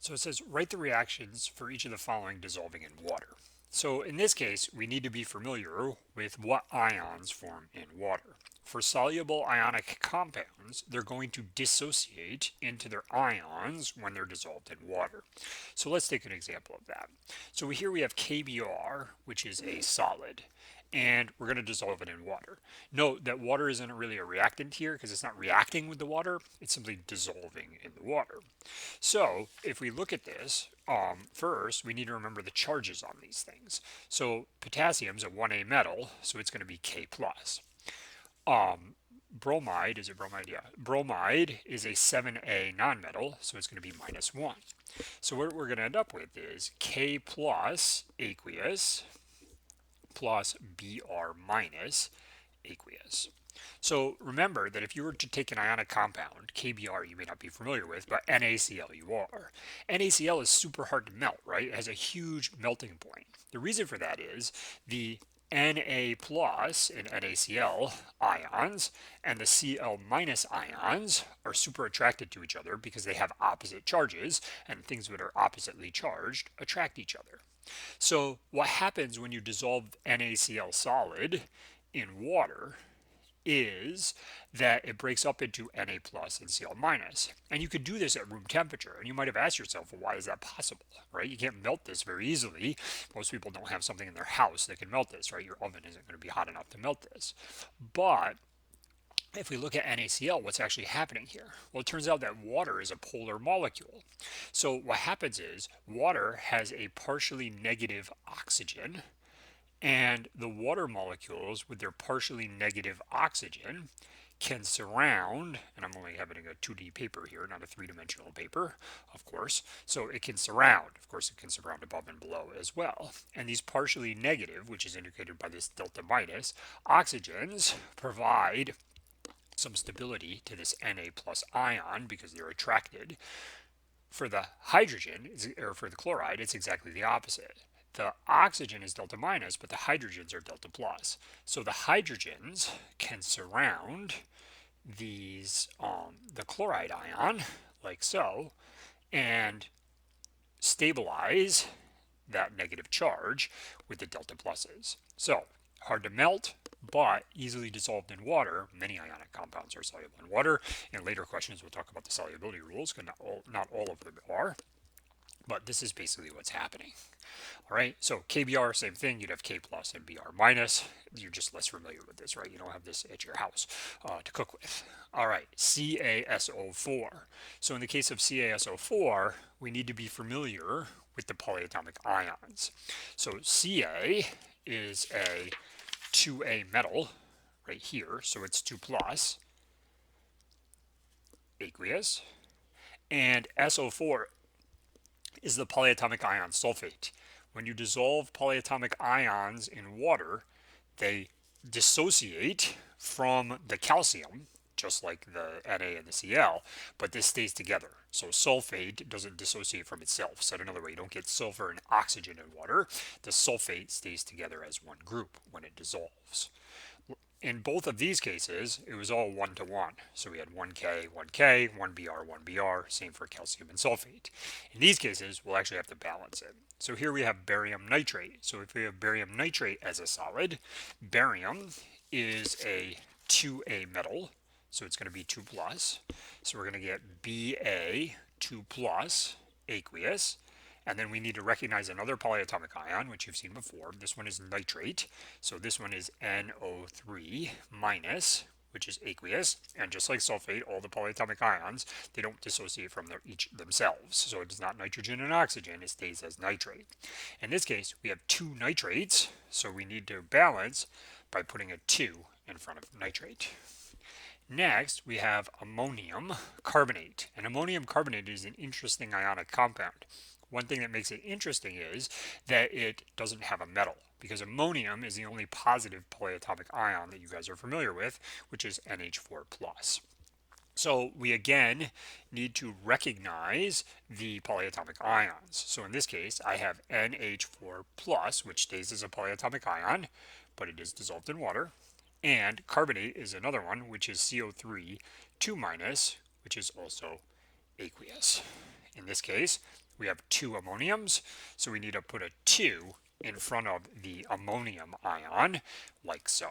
So it says write the reactions for each of the following dissolving in water. So in this case, we need to be familiar with what ions form in water. For soluble ionic compounds, they're going to dissociate into their ions when they're dissolved in water. So let's take an example of that. So here we have KBr, which is a solid, and we're going to dissolve it in water. Note that water isn't really a reactant here because it's not reacting with the water, it's simply dissolving in the water. So if we look at this, first we need to remember the charges on these things. So potassium's a 1A metal, so it's going to be K plus. Bromide, is it bromide? Yeah. Bromide is a 7A nonmetal, so it's going to be minus 1. So what we're going to end up with is K plus aqueous plus Br minus aqueous. So remember that if you were to take an ionic compound, KBr you may not be familiar with, but NaCl you are. NaCl is super hard to melt, right? It has a huge melting point. The reason for that is the Na plus in NaCl ions and the Cl minus ions are super attracted to each other because they have opposite charges, and things that are oppositely charged attract each other. So what happens when you dissolve NaCl solid in water is that it breaks up into Na plus and Cl minus. And you could do this at room temperature. And you might have asked yourself, well, why is that possible, right? You can't melt this very easily. Most people don't have something in their house that can melt this, right? Your oven isn't going to be hot enough to melt this. But if we look at NaCl, what's actually happening here? Well, it turns out that water is a polar molecule. So what happens is water has a partially negative oxygen, and the water molecules with their partially negative oxygen can surround, and I'm only having a 2D paper here, not a three-dimensional paper, of course, so it can surround. Of course, it can surround above and below as well. And these partially negative, which is indicated by this delta minus, oxygens provide some stability to this Na plus ion because they're attracted. For the hydrogen, or for the chloride, it's exactly the opposite. The oxygen is delta minus, but the hydrogens are delta plus. So the hydrogens can surround the chloride ion, like so, and stabilize that negative charge with the delta pluses. So hard to melt, but easily dissolved in water. Many ionic compounds are soluble in water. In later questions, we'll talk about the solubility rules, because not all of them are. But this is basically what's happening. All right, so KBr, same thing. You'd have K plus and Br minus. You're just less familiar with this, right? You don't have this at your house to cook with. All right, CaSO4. So in the case of CaSO4, we need to be familiar with the polyatomic ions. So Ca is a 2A metal right here, so it's 2 plus, aqueous, and SO4 is the polyatomic ion sulfate. When you dissolve polyatomic ions in water, they dissociate from the calcium, just like the Na and the Cl, but this stays together. So sulfate doesn't dissociate from itself. Said another way, you don't get sulfur and oxygen in water. The sulfate stays together as one group when it dissolves. In both of these cases, it was all 1 to 1. So we had 1K, 1K, 1Br, 1Br, same for calcium and sulfate. In these cases, we'll actually have to balance it. So here we have barium nitrate. So if we have barium nitrate as a solid, barium is a 2A metal, so it's going to be 2 plus. So we're going to get Ba 2 plus aqueous. And then we need to recognize another polyatomic ion, which you've seen before. This one is nitrate. So this one is NO3 minus, which is aqueous. And just like sulfate, all the polyatomic ions, they don't dissociate from each themselves. So it is not nitrogen and oxygen. It stays as nitrate. In this case, we have 2 nitrates. So we need to balance by putting a 2 in front of nitrate. Next, we have ammonium carbonate. And ammonium carbonate is an interesting ionic compound. One thing that makes it interesting is that it doesn't have a metal, because ammonium is the only positive polyatomic ion that you guys are familiar with, which is NH4 plus. So we again need to recognize the polyatomic ions. So in this case, I have NH4 plus, which stays as a polyatomic ion, but it is dissolved in water. And carbonate is another one, which is CO3 2 minus, which is also aqueous. In this case, we have 2 ammoniums, so we need to put a 2 in front of the ammonium ion, like so.